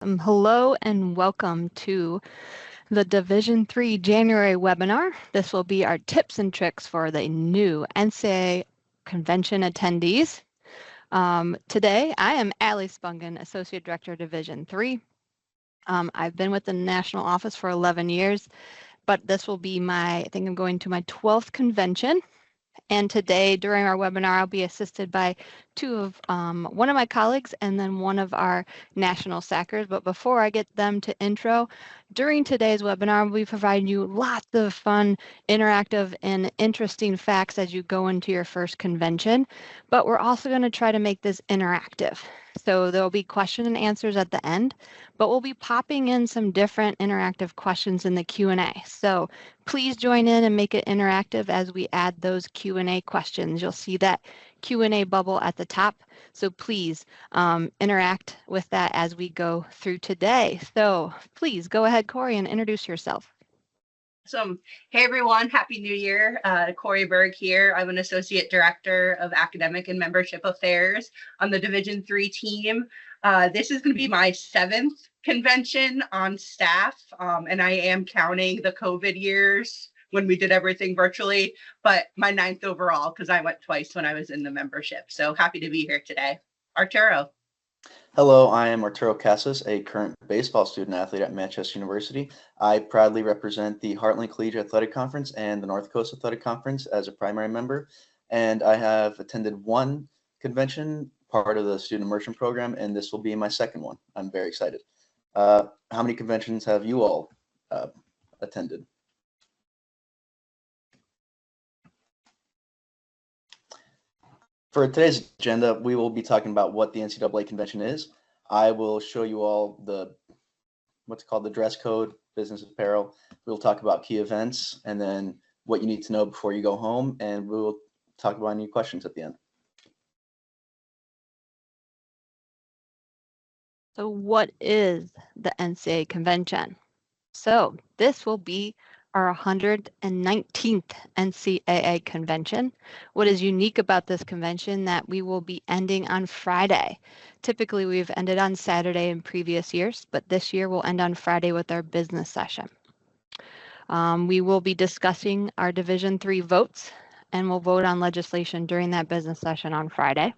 Hello and welcome to the Division III January webinar. This will be our tips and tricks for the new NCAA convention attendees. Today, I am Allie Spungen, Associate Director, Division III. I've been with the national office for 11 years, but this will be I think I'm going to my 12th convention. And today, during our webinar, I'll be assisted by one of my colleagues and then one of our national SACers. But before I get them to intro, during today's webinar, we'll be providing you lots of fun, interactive, and interesting facts as you go into your first convention. But we're also going to try to make this interactive. So there'll be question and answers at the end, but we'll be popping in some different interactive questions in the Q&A. So please join in and make it interactive as we add those Q&A questions. You'll see that Q&A bubble at the top. So please interact with that as we go through today. So please go ahead, Corey, and introduce yourself. Awesome. Hey, everyone. Happy New Year. Corey Berg here. I'm an Associate Director of Academic and Membership Affairs on the Division III team. This is going to be my 7th convention on staff, and I am counting the COVID years when we did everything virtually, but my 9th overall because I went twice when I was in the membership. So happy to be here today. Arturo. Hello, I am Arturo Casas, a current baseball student athlete at Manchester University. I proudly represent the Heartland Collegiate Athletic Conference and the North Coast Athletic Conference as a primary member, and I have attended one convention, part of the student immersion program, and this will be my 2nd one. I'm very excited. How many conventions have you all attended? For today's agenda, we will be talking about what the NCAA convention is. I will show you all what's called the dress code, business apparel. We'll talk about key events and then what you need to know before you go home, and we will talk about any questions at the end. So what is the NCAA convention? So this will be our 119th NCAA convention. What is unique about this convention that we will be ending on Friday. Typically, we've ended on Saturday in previous years, but this year we'll end on Friday with our business session. We will be discussing our Division III votes, and we'll vote on legislation during that business session on Friday.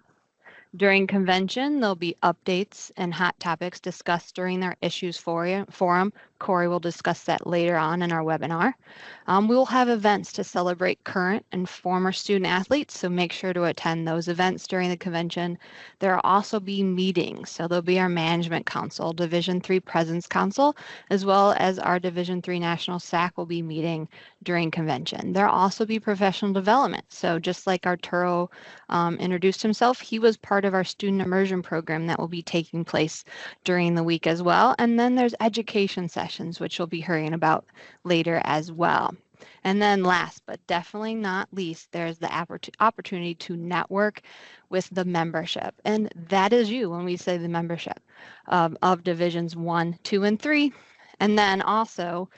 During convention, there'll be updates and hot topics discussed during their issues forum. Corey will discuss that later on in our webinar. We will have events to celebrate current and former student athletes, so make sure to attend those events during the convention. There will also be meetings, so there'll be our Management Council, Division III President's Council, as well as our Division III National SAC will be meeting during convention. There will also be professional development, so just like Arturo introduced himself, he was part of our student immersion program that will be taking place during the week as well. And then there's education sessions, which we'll be hearing about later as well. And then last, but definitely not least, there's the opportunity to network with the membership. And that is you when we say the membership of Divisions 1, 2, and 3. And then also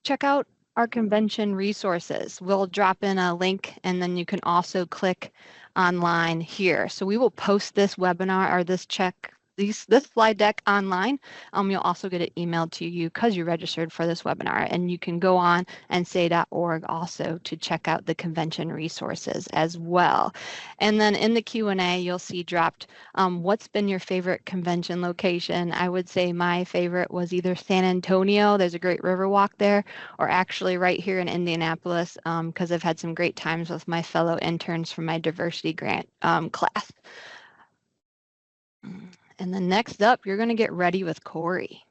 check out our convention resources. We'll drop in a link and then you can also click online here. So we will post this webinar or this slide deck online. You'll also get it emailed to you because you registered for this webinar, and you can go on nca.org also to check out the convention resources as well. And then in the Q&A, you'll see dropped what's been your favorite convention location. I would say my favorite was either San Antonio, there's a great river walk there, or actually right here in Indianapolis because I've had some great times with my fellow interns from my diversity grant class. And then next up, you're going to get ready with Corey.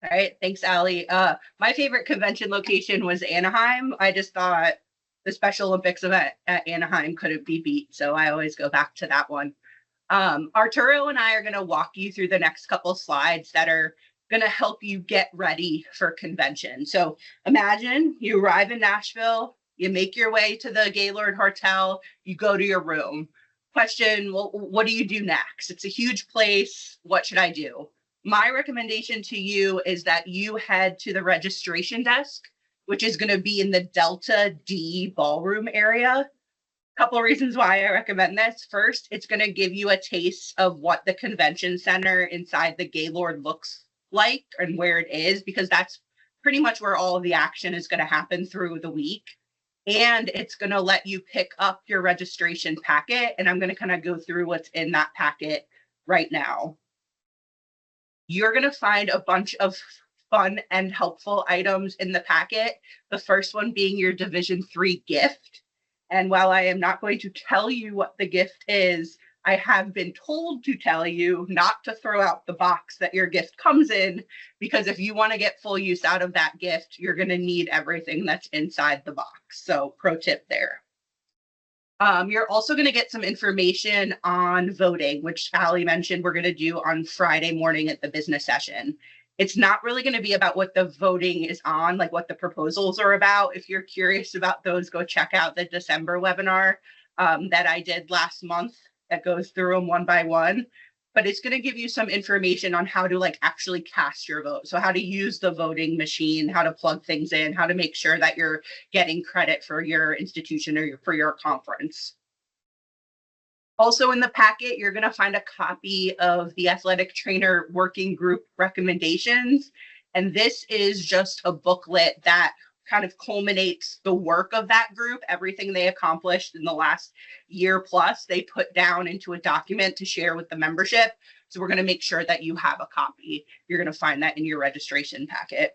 All right. Thanks, Allie. My favorite convention location was Anaheim. I just thought the Special Olympics event at Anaheim couldn't be beat. So I always go back to that one. Arturo and I are going to walk you through the next couple slides that are going to help you get ready for convention. So imagine you arrive in Nashville, you make your way to the Gaylord Hotel, you go to your room. Question, well, what do you do next? It's a huge place. What should I do? My recommendation to you is that you head to the registration desk, which is going to be in the Delta D ballroom area. Couple of reasons why I recommend this. First, it's going to give you a taste of what the convention center inside the Gaylord looks like and where it is, because that's pretty much where all of the action is going to happen through the week. And it's going to let you pick up your registration packet. And I'm going to kind of go through what's in that packet right now. You're going to find a bunch of fun and helpful items in the packet. The first one being your Division III gift. And while I am not going to tell you what the gift is, I have been told to tell you not to throw out the box that your gift comes in, because if you want to get full use out of that gift, you're going to need everything that's inside the box. So pro tip there. You're also going to get some information on voting, which Allie mentioned we're going to do on Friday morning at the business session. It's not really going to be about what the voting is on, like what the proposals are about. If you're curious about those, go check out the December webinar that I did last month that goes through them one by one. But it's going to give you some information on how to actually cast your vote. So how to use the voting machine, how to plug things in, how to make sure that you're getting credit for your institution or for your conference. Also in the packet, you're going to find a copy of the athletic trainer working group recommendations. And this is just a booklet that kind of culminates the work of that group. Everything they accomplished in the last year plus, they put down into a document to share with the membership. So we're going to make sure that you have a copy. You're going to find that in your registration packet.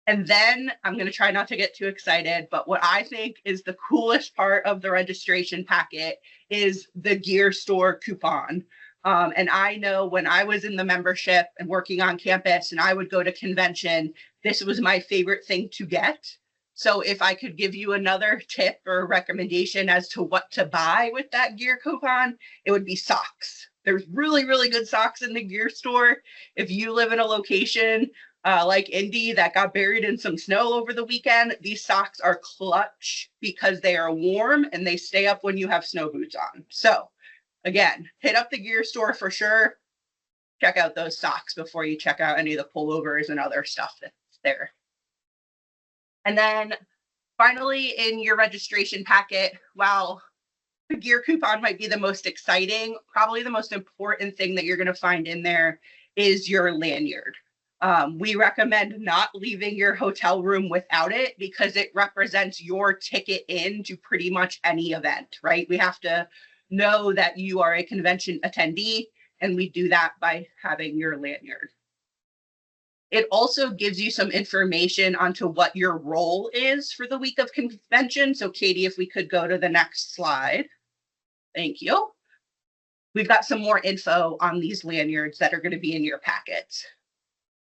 And then I'm going to try not to get too excited, but what I think is the coolest part of the registration packet is the gear store coupon. And I know when I was in the membership and working on campus and I would go to convention, this was my favorite thing to get. So if I could give you another tip or recommendation as to what to buy with that gear coupon, it would be socks. There's really, really good socks in the gear store. If you live in a location like Indy that got buried in some snow over the weekend, these socks are clutch because they are warm and they stay up when you have snow boots on. So again, hit up the gear store for sure. Check out those socks before you check out any of the pullovers and other stuff that's there. And then finally, in your registration packet, while the gear coupon might be the most exciting, probably the most important thing that you're going to find in there is your lanyard. We recommend not leaving your hotel room without it because it represents your ticket in to pretty much any event, right? We have to know that you are a convention attendee, and we do that by having your lanyard. It also gives you some information onto what your role is for the week of convention. So Katie, if we could go to the next slide. Thank you. We've got some more info on these lanyards that are going to be in your packets.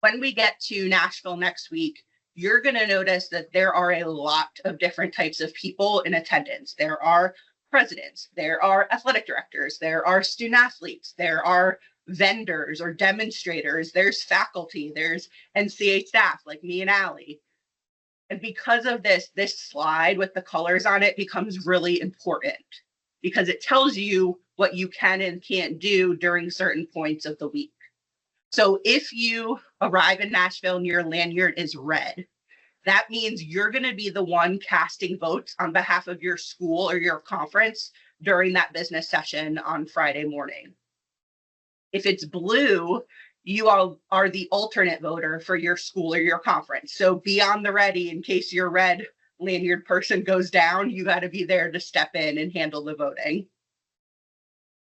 When we get to Nashville next week, you're going to notice that there are a lot of different types of people in attendance. There are presidents, there are athletic directors, there are student athletes, there are vendors or demonstrators, there's faculty, there's NCAA staff like me and Allie. And because of this slide with the colors on it becomes really important because it tells you what you can and can't do during certain points of the week. So if you arrive in Nashville and your lanyard is red, that means you're going to be the one casting votes on behalf of your school or your conference during that business session on Friday morning. If it's blue, you all are the alternate voter for your school or your conference. So be on the ready in case your red lanyard person goes down, you got to be there to step in and handle the voting.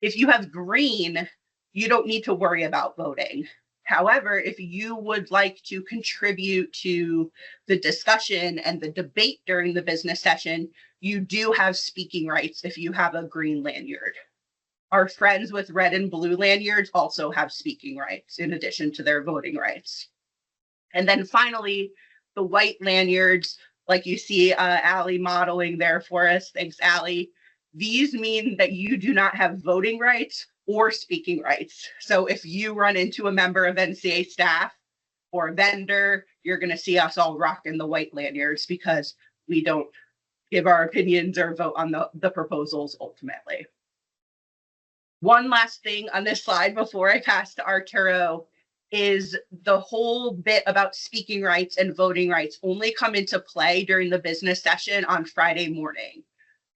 If you have green, you don't need to worry about voting. However, if you would like to contribute to the discussion and the debate during the business session, you do have speaking rights if you have a green lanyard. Our friends with red and blue lanyards also have speaking rights in addition to their voting rights. And then finally, the white lanyards, like you see Allie modeling there for us. Thanks, Allie. These mean that you do not have voting rights or speaking rights. So if you run into a member of NCAA staff or a vendor, you're going to see us all rocking the white lanyards because we don't give our opinions or vote on the proposals ultimately. One last thing on this slide before I pass to Arturo is the whole bit about speaking rights and voting rights only come into play during the business session on Friday morning.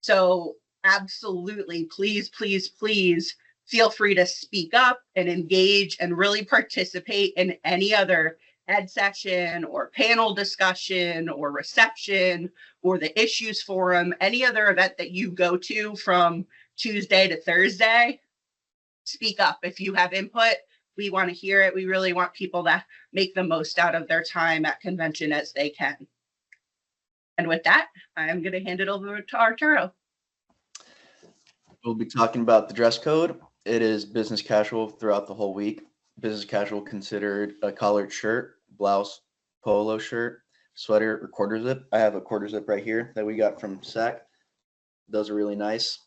So absolutely, please, please, please feel free to speak up and engage and really participate in any other ed session or panel discussion or reception or the issues forum, any other event that you go to from Tuesday to Thursday. Speak up if you have input. We want to hear it. We really want people to make the most out of their time at convention as they can. And with that, I'm going to hand it over to Arturo. We'll be talking about the dress code. It is business casual throughout the whole week. Business casual considered a collared shirt, blouse, polo shirt, sweater, or quarter zip. I have a quarter zip right here that we got from SAC. Those are really nice.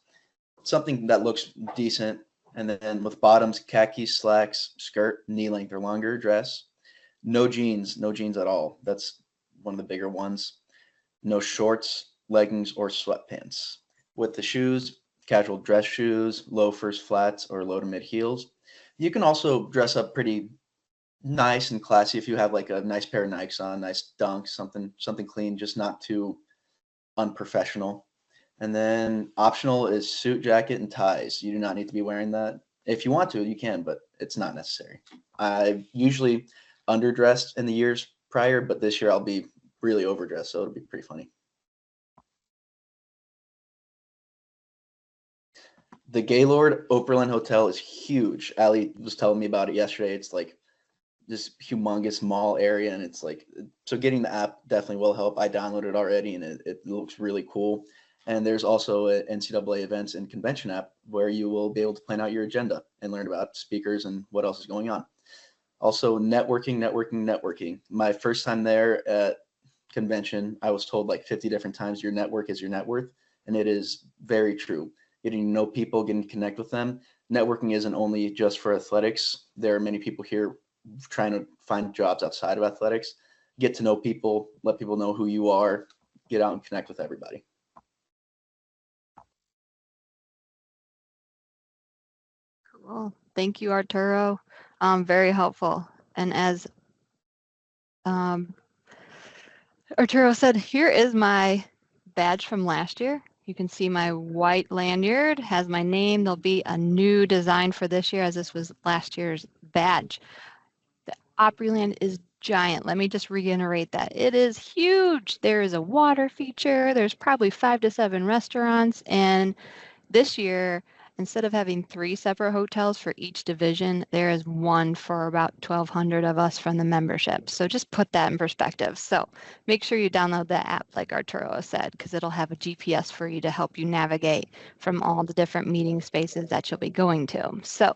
Something that looks decent. And then with bottoms, khaki, slacks, skirt, knee length or longer dress. No jeans at all. That's one of the bigger ones. No shorts, leggings, or sweatpants. With the shoes, casual dress shoes, loafers, flats, or low to mid heels. You can also dress up pretty nice and classy if you have like a nice pair of Nikes on, nice dunks, something clean, just not too unprofessional. And then optional is suit, jacket, and ties. You do not need to be wearing that. If you want to, you can, but it's not necessary. I've usually underdressed in the years prior, but this year I'll be really overdressed, so it'll be pretty funny. The Gaylord Oberlin Hotel is huge. Allie was telling me about it yesterday. It's like this humongous mall area, and it's like, so getting the app definitely will help. I downloaded it already, and it looks really cool. And there's also an NCAA events and convention app where you will be able to plan out your agenda and learn about speakers and what else is going on. Also, networking. My first time there at convention, I was told like 50 different times, your network is your net worth. And it is very true. Getting to know people, getting to connect with them. Networking isn't only just for athletics. There are many people here trying to find jobs outside of athletics. Get to know people, let people know who you are, get out and connect with everybody. Cool. Thank you, Arturo. Very helpful. And as Arturo said, here is my badge from last year. You can see my white lanyard has my name. There'll be a new design for this year as this was last year's badge. The Opryland is giant. Let me just reiterate that. It is huge. There is a water feature. There's probably 5 to 7 restaurants. And this year, instead of having 3 separate hotels for each division, there is one for about 1,200 of us from the membership. So just put that in perspective. So make sure you download the app like Arturo said, because it'll have a GPS for you to help you navigate from all the different meeting spaces that you'll be going to. So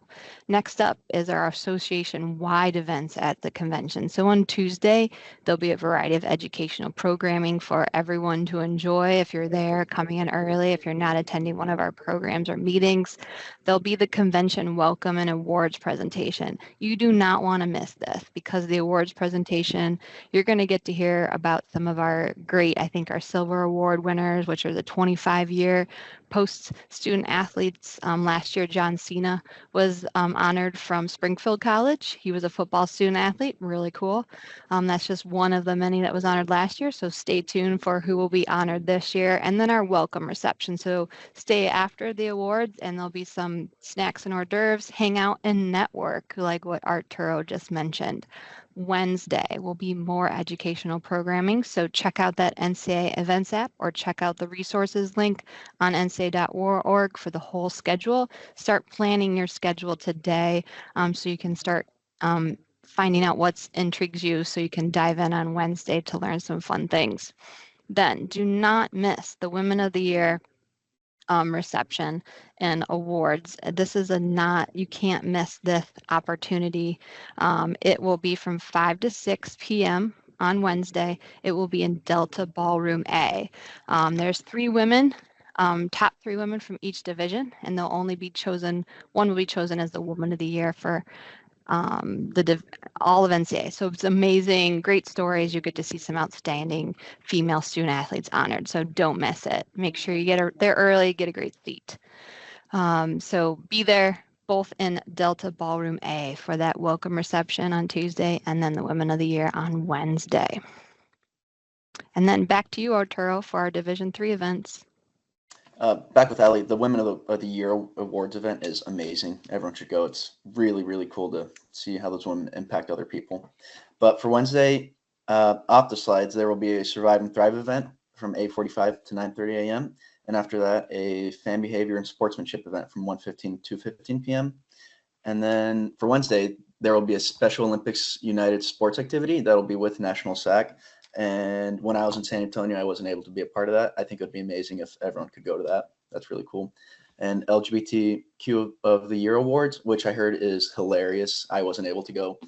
next up is our association-wide events at the convention. So on Tuesday, there'll be a variety of educational programming for everyone to enjoy. If you're there, coming in early, if you're not attending one of our programs or meetings, there'll be the convention welcome and awards presentation. You do not want to miss this because the awards presentation, you're going to get to hear about some of our great, I think our silver award winners, which are the 25-year post-student athletes. Last year, John Cena was honored from Springfield College. He was a football student athlete, really cool. That's just one of the many that was honored last year, so stay tuned for who will be honored this year. And then our welcome reception, so stay after the awards and there'll be some snacks and hors d'oeuvres, hang out and network like what Arturo just mentioned. Wednesday will be more educational programming, so check out that NCAA events app or check out the resources link on ncaa.org for the whole schedule. Start planning your schedule today so you can start finding out what intrigues you so you can dive in on Wednesday to learn some fun things. Then do not miss the Women of the Year reception and awards. This is you can't miss this opportunity. It will be from 5 to 6 p.m. on Wednesday. It will be in Delta Ballroom A. There's 3 women, top 3 women from each division, and they'll only be chosen, one will be chosen as the Woman of the Year for all of NCAA. So it's amazing, great stories. You get to see some outstanding female student athletes honored. So don't miss it. Make sure you get there early, get a great seat. So be there both in Delta Ballroom A for that welcome reception on Tuesday and then the Women of the Year on Wednesday. And then back to you, Arturo, for our Division III events. Back with Ali, the Women of the Year awards event is amazing. Everyone should go. It's really, really cool to see how those women impact other people. But for Wednesday, off the slides, there will be a Survive and Thrive event from 8:45 to 9:30 a.m. And after that, a fan behavior and sportsmanship event from 1:15 to 2:15 p.m. And then for Wednesday, there will be a Special Olympics United sports activity that will be with National SAC. And when I was in San Antonio, I wasn't able to be a part of that. I think it would be amazing if everyone could go to that. That's really cool. And LGBTQ of the Year awards, which I heard is hilarious. I wasn't able to go,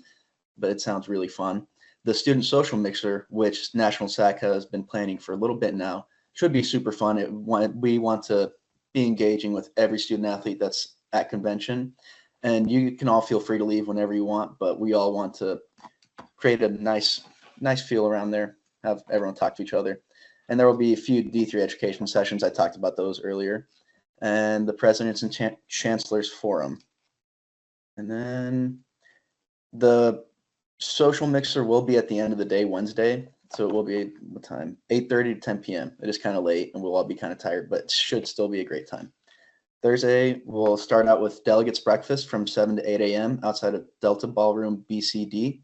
but it sounds really fun. The Student Social Mixer, which National SAC has been planning for a little bit now, should be super fun. We want to be engaging with every student athlete that's at convention. And you can all feel free to leave whenever you want, but we all want to create a nice feel around there, have everyone talk to each other. And there will be a few D3 education sessions. I talked about those earlier. And the Presidents and Chancellors Forum. And then the social mixer will be at the end of the day, Wednesday. So it will be, what time? 8:30 to 10 p.m. It is kind of late and we'll all be kind of tired, but it should still be a great time. Thursday, we'll start out with Delegates Breakfast from 7 to 8 a.m. outside of Delta Ballroom BCD.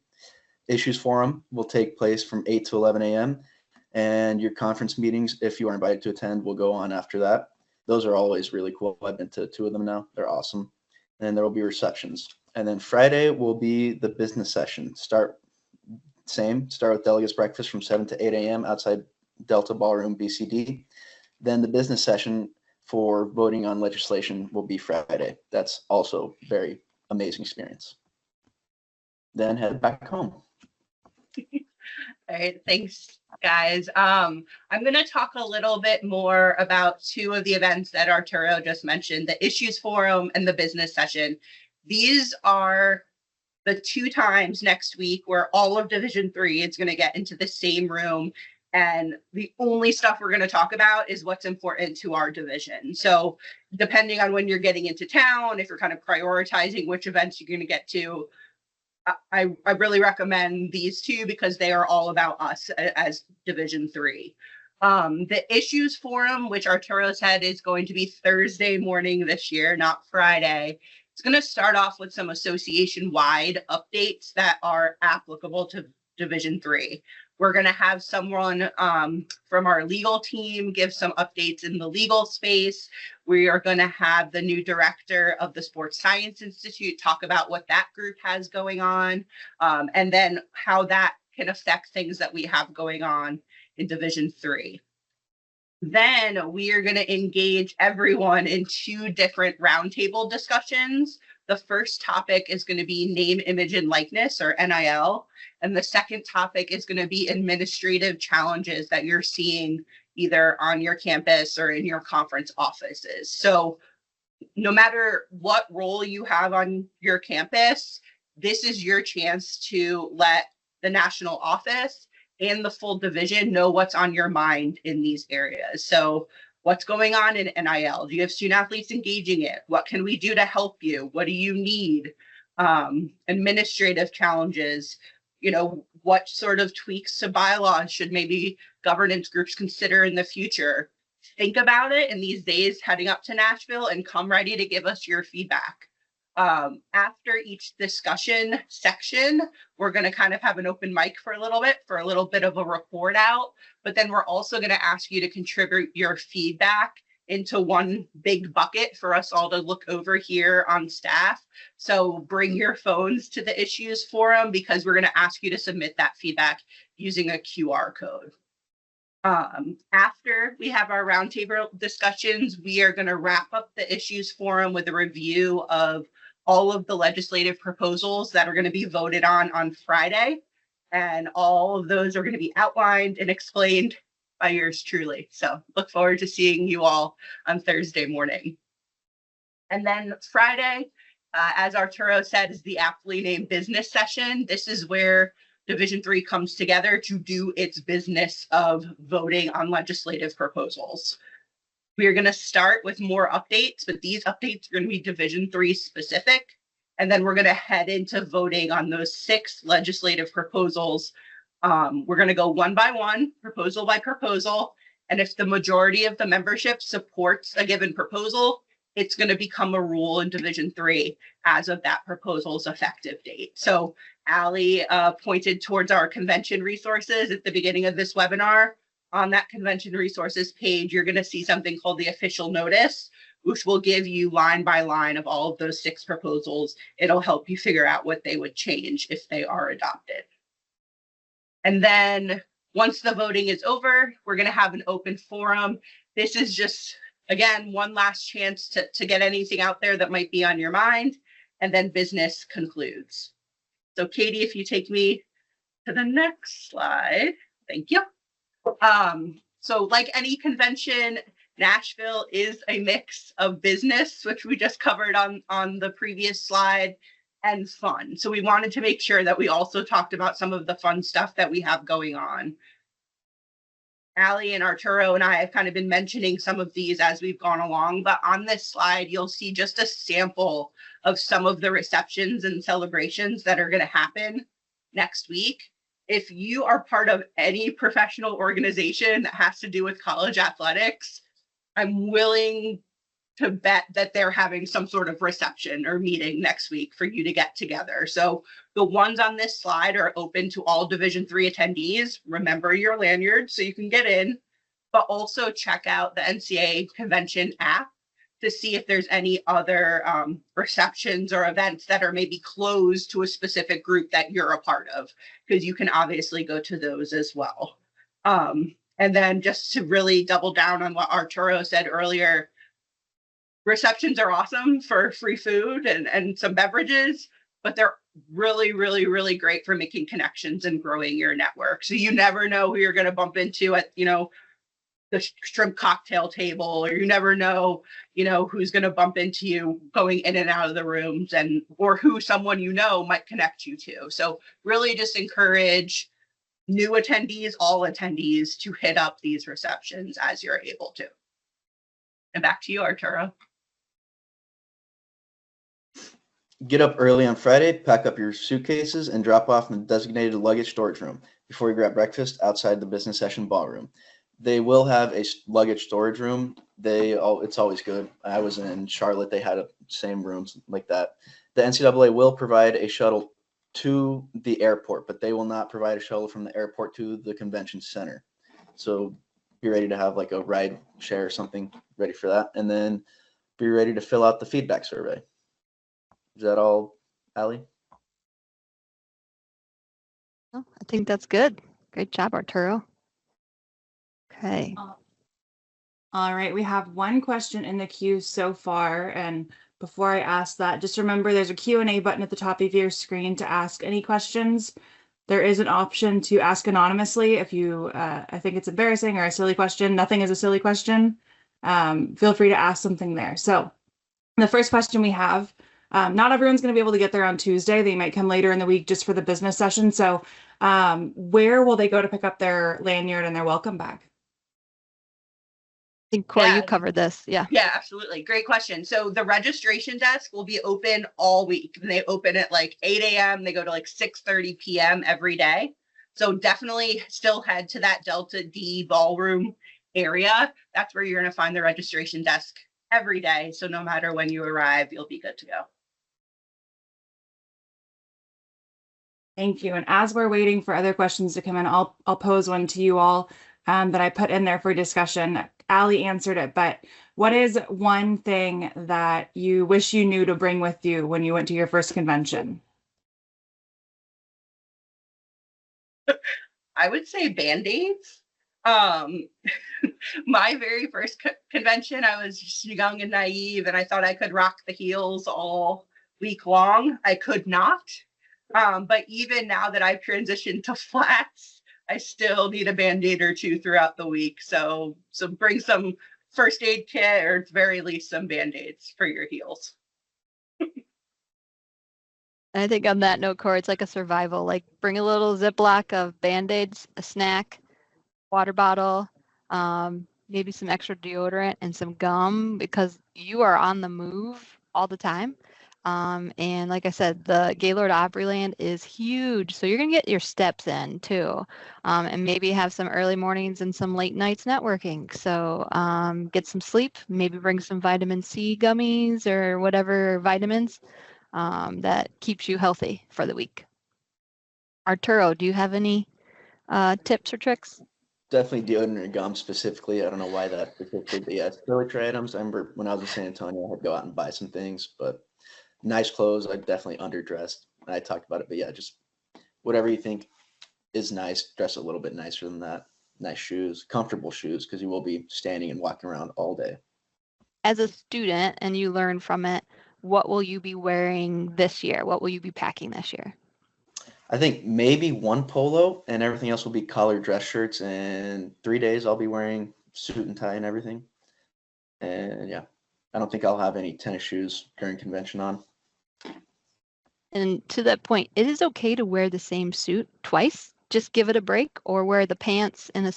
Issues Forum will take place from 8 to 11 a.m. And your conference meetings, if you are invited to attend, will go on after that. Those are always really cool. I've been to 2 of them now. They're awesome. And there will be receptions. And then Friday will be the business session. Start with Delegates Breakfast from 7 to 8 a.m. outside Delta Ballroom BCD. Then the business session for voting on legislation will be Friday. That's also very amazing experience. Then head back home. All right, thanks, guys. I'm going to talk a little bit more about 2 of the events that Arturo just mentioned, the Issues Forum and the business session. These are the 2 times next week where all of Division III is going to get into the same room. And the only stuff we're going to talk about is what's important to our division. So depending on when you're getting into town, if you're kind of prioritizing which events you're going to get to, I really recommend these 2 because they are all about us as Division III. The Issues Forum, which Arturo said is going to be Thursday morning this year, not Friday. It's going to start off with some association-wide updates that are applicable to Division III. We're going to have someone from our legal team give some updates in the legal space. We are going to have the new director of the Sports Science Institute talk about what that group has going on, and then how that can affect things that we have going on in Division III. Then we are going to engage everyone in 2 different roundtable discussions. The first topic is going to be name, image, and likeness, or NIL. And the second topic is going to be administrative challenges that you're seeing either on your campus or in your conference offices. So no matter what role you have on your campus, this is your chance to let the national office and the full division know what's on your mind in these areas. So what's going on in NIL? Do you have student athletes engaging it? What can we do to help you? What do you need? Administrative challenges, what sort of tweaks to bylaws should maybe governance groups consider in the future? Think about it in these days heading up to Nashville and come ready to give us your feedback. After each discussion section, we're going to kind of have an open mic for a little bit of a report out, but then we're also going to ask you to contribute your feedback into one big bucket for us all to look over here on staff. So bring your phones to the Issues Forum because we're going to ask you to submit that feedback using a QR code. After we have our roundtable discussions, we are going to wrap up the Issues Forum with a review of all of the legislative proposals that are going to be voted on Friday. And all of those are going to be outlined and explained by yours truly. So look forward to seeing you all on Thursday morning. And then Friday, as Arturo said, is the aptly named business session. This is where Division III comes together to do its business of voting on legislative proposals. We are going to start with more updates, but these updates are going to be Division III specific. And then we're going to head into voting on those 6 legislative proposals. We're going to go one by one, proposal by proposal, And if the majority of the membership supports a given proposal, it's going to become a rule in Division 3 as of that proposal's effective date. So Allie pointed towards our convention resources at the beginning of this webinar. On that convention resources page, you're going to see something called the official notice, which will give you line by line of all of those 6 proposals. It'll help you figure out what they would change if they are adopted. And then once the voting is over, we're going to have an open forum. This is just, again, one last chance to get anything out there that might be on your mind, and then business concludes. So Katie, if you take me to the next slide. Thank you. So like any convention, Nashville is a mix of business, which we just covered on the previous slide, and fun. So we wanted to make sure that we also talked about some of the fun stuff that we have going on. Allie and Arturo and I have kind of been mentioning some of these as we've gone along, but on this slide, you'll see just a sample of some of the receptions and celebrations that are going to happen next week. If you are part of any professional organization that has to do with college athletics, I'm willing to bet that they're having some sort of reception or meeting next week for you to get together. So the ones on this slide are open to all Division 3 attendees. Remember your lanyard so you can get in, but also check out the NCAA convention app to see if there's any other receptions or events that are maybe closed to a specific group that you're a part of, because you can obviously go to those as well. And then just to really double down on what Arturo said earlier, receptions are awesome for free food and some beverages, but they're really, really, really great for making connections and growing your network. So you never know who you're going to bump into at, the shrimp cocktail table, or you never know, who's going to bump into you going in and out of the rooms, or who someone might connect you to. So really just encourage new attendees, all attendees, to hit up these receptions as you're able to. And back to you, Arturo. Get up early on Friday, pack up your suitcases, and drop off in the designated luggage storage room before you grab breakfast outside the business session ballroom. They will have a luggage storage room. It's always good. I was in Charlotte. They had same rooms like that. The NCAA will provide a shuttle to the airport, but they will not provide a shuttle from the airport to the convention center. So be ready to have like a ride share or something ready for that. And then be ready to fill out the feedback survey. Is that all, Allie? Oh, I think that's good. Great job, Arturo. Okay. All right, we have one question in the queue so far, and before I ask that, just remember there's a Q&A button at the top of your screen to ask any questions. There is an option to ask anonymously if you I think it's embarrassing or a silly question. Nothing is a silly question. Feel free to ask something there. So the first question we have, not everyone's going to be able to get there on Tuesday. They might come later in the week just for the business session. So where will they go to pick up their lanyard and their welcome bag? I think, Corey, you covered this. Yeah. Yeah, absolutely. Great question. So the registration desk will be open all week. And they open at like 8 a.m. They go to like 6:30 p.m. every day. So definitely still head to that Delta D ballroom area. That's where you're going to find the registration desk every day. So no matter when you arrive, you'll be good to go. Thank you. And as we're waiting for other questions to come in, I'll pose one to you all that I put in there for discussion. Allie answered it, but what is one thing that you wish you knew to bring with you when you went to your first convention? I would say Band-Aids. My very first convention, I was just young and naive, and I thought I could rock the heels all week long. I could not. But even now that I've transitioned to flats, I still need a Band-Aid or two throughout the week. So bring some first aid kit, or at the very least some Band-Aids for your heels. I think on that note, Corey, it's like a survival. Like bring a little Ziploc of Band-Aids, a snack, water bottle, maybe some extra deodorant and some gum, because you are on the move all the time. And like I said, the Gaylord Opryland is huge. So you're going to get your steps in too. And maybe have some early mornings and some late nights networking. So get some sleep, maybe bring some vitamin C gummies or whatever vitamins that keeps you healthy for the week. Arturo, do you have any tips or tricks? Definitely deodorant and gum specifically. I don't know why that specifically, but yeah, toiletry items. I remember when I was in San Antonio, I had to go out and buy some things, but nice clothes. I definitely underdressed. I talked about it, but yeah, just whatever you think is nice, dress a little bit nicer than that. Nice shoes, comfortable shoes, because you will be standing and walking around all day. As a student and you learn from it, what will you be wearing this year? What will you be packing this year? I think maybe one polo and everything else will be collared dress shirts. And 3 days I'll be wearing suit and tie and everything. And yeah, I don't think I'll have any tennis shoes during convention on. And to that point, it is okay to wear the same suit twice. Just give it a break, or wear the pants in a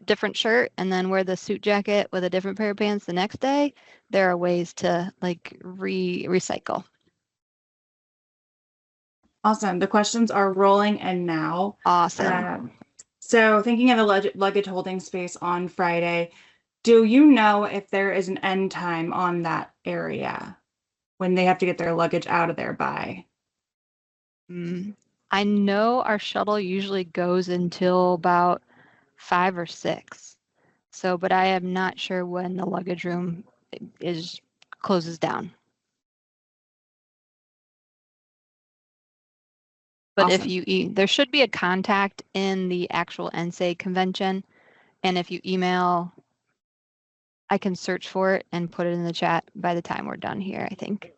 different shirt and then wear the suit jacket with a different pair of pants the next day. There are ways to like recycle. Awesome. The questions are rolling and now. Awesome. So thinking of the luggage holding space on Friday, do you know if there is an end time on that area when they have to get their luggage out of there by? I know our shuttle usually goes until about 5 or 6. So, but I am not sure when the luggage room closes down. But Awesome. if you there should be a contact in the actual NCAA convention, and if you email, I can search for it and put it in the chat by the time we're done here, I think.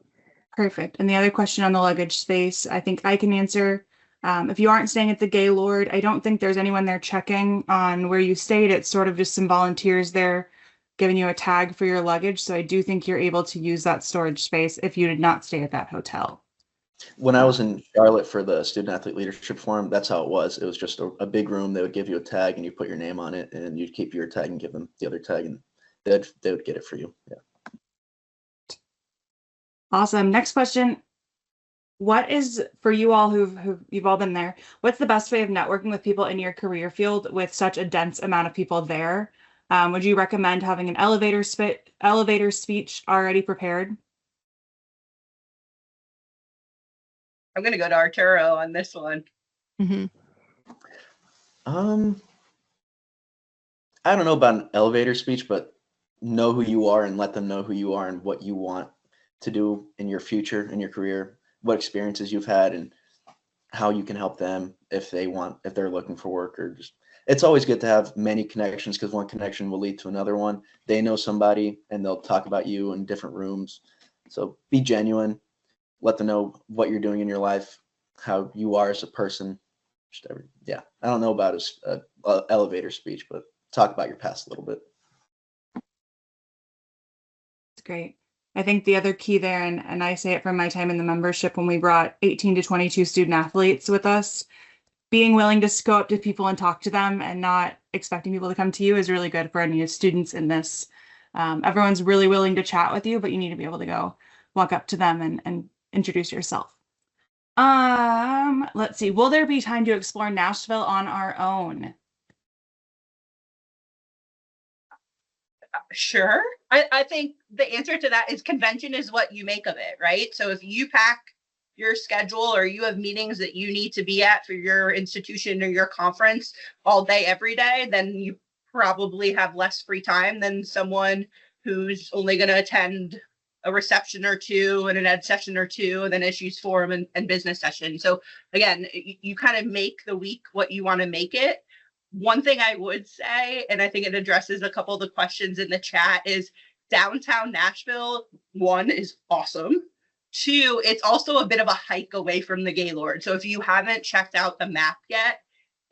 Perfect. And the other question on the luggage space, I think I can answer. If you aren't staying at the Gaylord, I don't think there's anyone there checking on where you stayed. It's sort of just some volunteers there giving you a tag for your luggage. So I do think you're able to use that storage space if you did not stay at that hotel. When I was in Charlotte for the Student Athlete Leadership Forum, that's how it was. It was just a big room. They would give you a tag and you put your name on it, and you'd keep your tag and give them the other tag, and they would get it for you. Yeah. Awesome. Next question. What is, for you all you've all been there, what's the best way of networking with people in your career field with such a dense amount of people there? Would you recommend having an elevator speech already prepared? I'm going to go to Arturo on this one. Mm-hmm. I don't know about an elevator speech, but know who you are and let them know who you are and what you want to do in your future, in your career, what experiences you've had, and how you can help them if they're looking for work. Or just, it's always good to have many connections, because one connection will lead to another one. They know somebody and they'll talk about you in different rooms. So be genuine, let them know what you're doing in your life, how you are as a person. I don't know about an elevator speech, but talk about your past a little bit. That's great. I think the other key there, and I say it from my time in the membership when we brought 18 to 22 student athletes with us, being willing to go up to people and talk to them and not expecting people to come to you is really good for any students in this. Everyone's really willing to chat with you, but you need to be able to go walk up to them and introduce yourself. Let's see. Will there be time to explore Nashville on our own? Sure. I think the answer to that is convention is what you make of it, right? So if you pack your schedule or you have meetings that you need to be at for your institution or your conference all day, every day, then you probably have less free time than someone who's only going to attend a reception or two and an ed session or two, and then issues forum and business session. So again, you kind of make the week what you want to make it. One thing I would say, and I think it addresses a couple of the questions in the chat, is downtown Nashville, one, is awesome. Two, it's also a bit of a hike away from the Gaylord. So if you haven't checked out the map yet,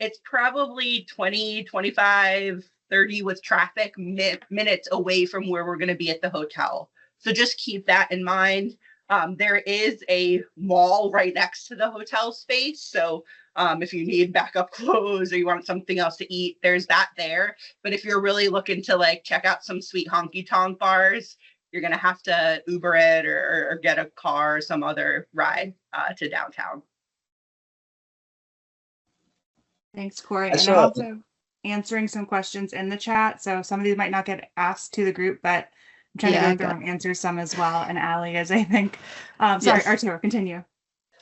it's probably 20, 25, 30 with traffic minutes away from where we're going to be at the hotel. So just keep that in mind. There is a mall right next to the hotel space. So if you need backup clothes or you want something else to eat, there's that there. But if you're really looking to like check out some sweet honky tonk bars, you're going to have to Uber it or get a car or some other ride to downtown. Thanks, Corey. I And I'm saw- also answering some questions in the chat. So some of these might not get asked to the group, but I'm trying Yeah, I to go through and answer some as well. And Allie is, I think. Sorry, Yes. Arturo, continue.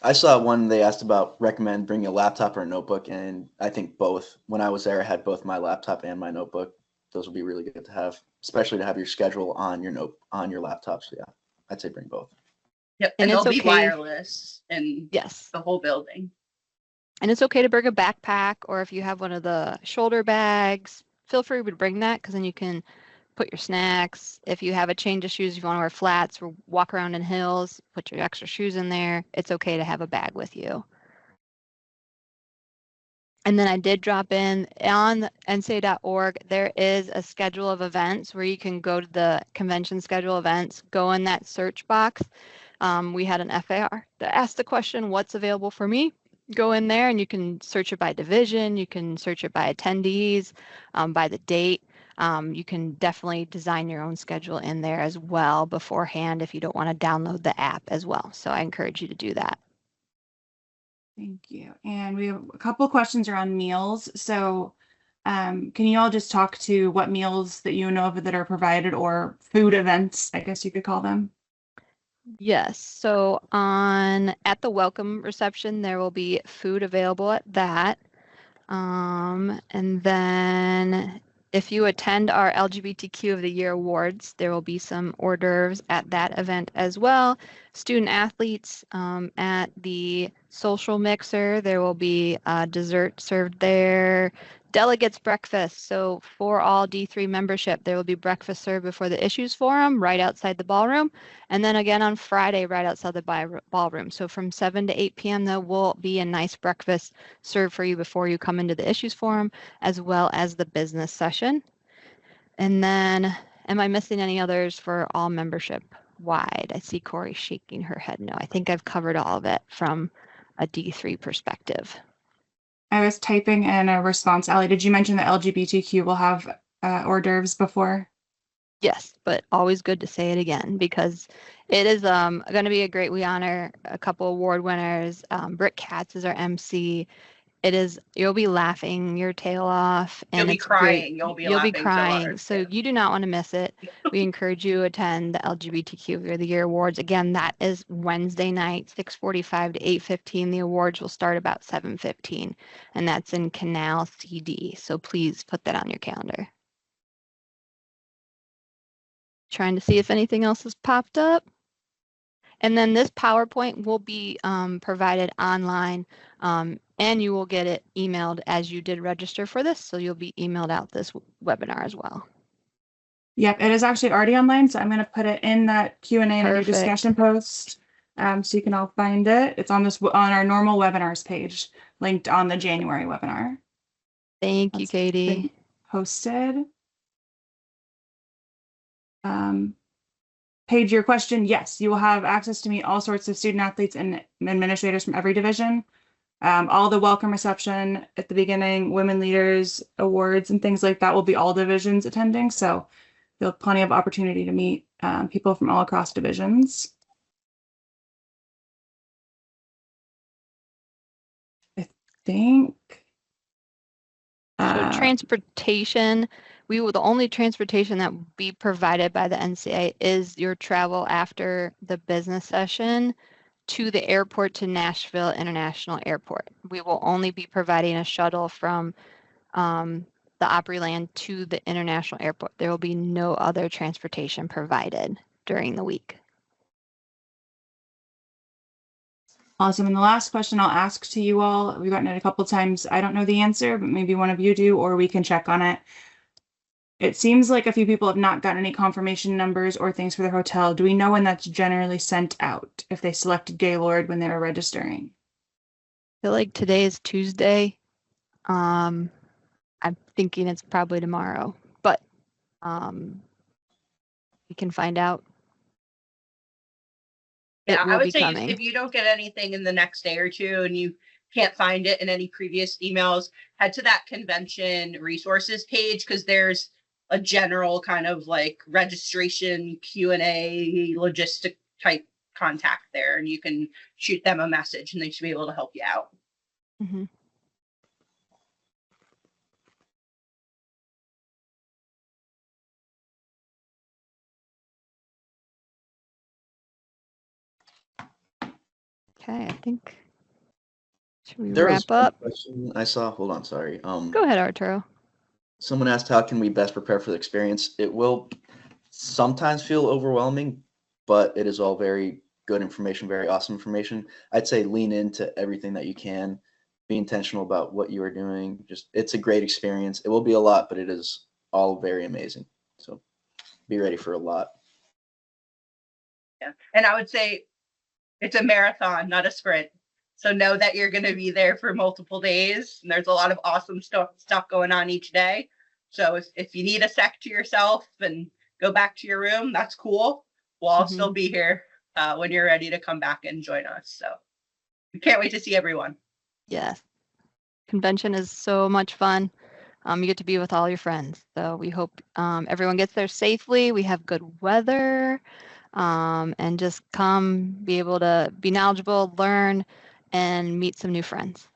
I saw one they asked about recommend bringing a laptop or a notebook, and I think both. When I was there, I had both my laptop and my notebook. Those would be really good to have, especially to have your schedule on your laptop. So yeah, I'd say bring both. Yep, And and they'll it's be okay. wireless in Yes. the whole building. And it's okay to bring a backpack, or if you have one of the shoulder bags, feel free to bring that, because then you can put your snacks. If you have a change of shoes, if you want to wear flats or walk around in hills, put your extra shoes in there. It's okay to have a bag with you. And then I did drop in on NCAA.org, there is a schedule of events where you can go to the convention schedule events, go in that search box. We had an FAR that asked the question, what's available for me? Go in there and you can search it by division, you can search it by attendees, by the date. You can definitely design your own schedule in there as well beforehand if you don't want to download the app as well. So I encourage you to do that. Thank you. And we have a couple questions around meals. So can you all just talk to what meals that you know of that are provided, or food events, I guess you could call them? Yes, so at the welcome reception, there will be food available at that. And then if you attend our LGBTQ of the Year awards, there will be some hors d'oeuvres at that event as well. Student athletes at the social mixer, there will be dessert served there. Delegates breakfast. So for all D3 membership, there will be breakfast served before the issues forum right outside the ballroom. And then again on Friday, right outside the ballroom. So from 7 to 8 p.m., there will be a nice breakfast served for you before you come into the issues forum, as well as the business session. And then, am I missing any others for all membership wide? I see Corey shaking her head. No, I think I've covered all of it from a D3 perspective. I was typing in a response. Allie, did you mention that LGBTQ will have hors d'oeuvres before? Yes, but always good to say it again, because it is going to be a great, we honor a couple award winners. Britt Katz is our MC. You'll be laughing your tail off, and You'll be it's crying. great. You'll be crying. hard. So Yeah. you do not want to miss it. We encourage you to attend the LGBTQ of the Year awards. Again, that is Wednesday night, 6:45 to 8:15. The awards will start about 7:15, and that's in Canal CD. So please put that on your calendar. Trying to see if anything else has popped up. And then this PowerPoint will be provided online, and you will get it emailed as you did register for this. So you'll be emailed out this webinar as well. Yep, it is actually already online. So I'm going to put it in that Q&A and a new Perfect. discussion post, so you can all find it. It's on our normal webinars page, linked on the January webinar. Thank you, That's Katie. been posted. Paige, your question, yes, you will have access to meet all sorts of student athletes and administrators from every division. All the welcome reception at the beginning, women leaders, awards, and things like that will be all divisions attending. So you'll have plenty of opportunity to meet people from all across divisions. I think. So transportation, the only transportation that will be provided by the NCAA is your travel after the business session to the airport, to Nashville International Airport. We will only be providing a shuttle from the Opryland to the International Airport. There will be no other transportation provided during the week. Awesome. And the last question I'll ask to you all, we've gotten it a couple of times. I don't know the answer, but maybe one of you do, or we can check on it. It seems like a few people have not gotten any confirmation numbers or things for their hotel. Do we know when that's generally sent out, if they selected Gaylord when they were registering? I feel like today is Tuesday. I'm thinking it's probably tomorrow, but we can find out. Yeah, It will I would be say coming. if you don't get anything in the next day or two and you can't find it in any previous emails, head to that convention resources page, because there's a general kind of like registration Q&A logistic type contact there, and you can shoot them a message and they should be able to help you out. Mm-hmm. Okay, I think, should we There was wrap up? one question I saw. Hold on, sorry. Go ahead, Arturo. Someone asked, how can we best prepare for the experience? It will sometimes feel overwhelming, but it is all very good information, very awesome information. I'd say lean into everything that you can. Be intentional about what you are doing. Just, it's a great experience. It will be a lot, but it is all very amazing. So be ready for a lot. Yeah. And I would say it's a marathon, not a sprint. So know that you're going to be there for multiple days, and there's a lot of awesome stuff going on each day. So if you need a sec to yourself and go back to your room, that's cool. We'll all still be here when you're ready to come back and join us. So we can't wait to see everyone. Yes. Convention is so much fun. You get to be with all your friends. So we hope everyone gets there safely. We have good weather, and just come, be able to be knowledgeable, learn, and meet some new friends.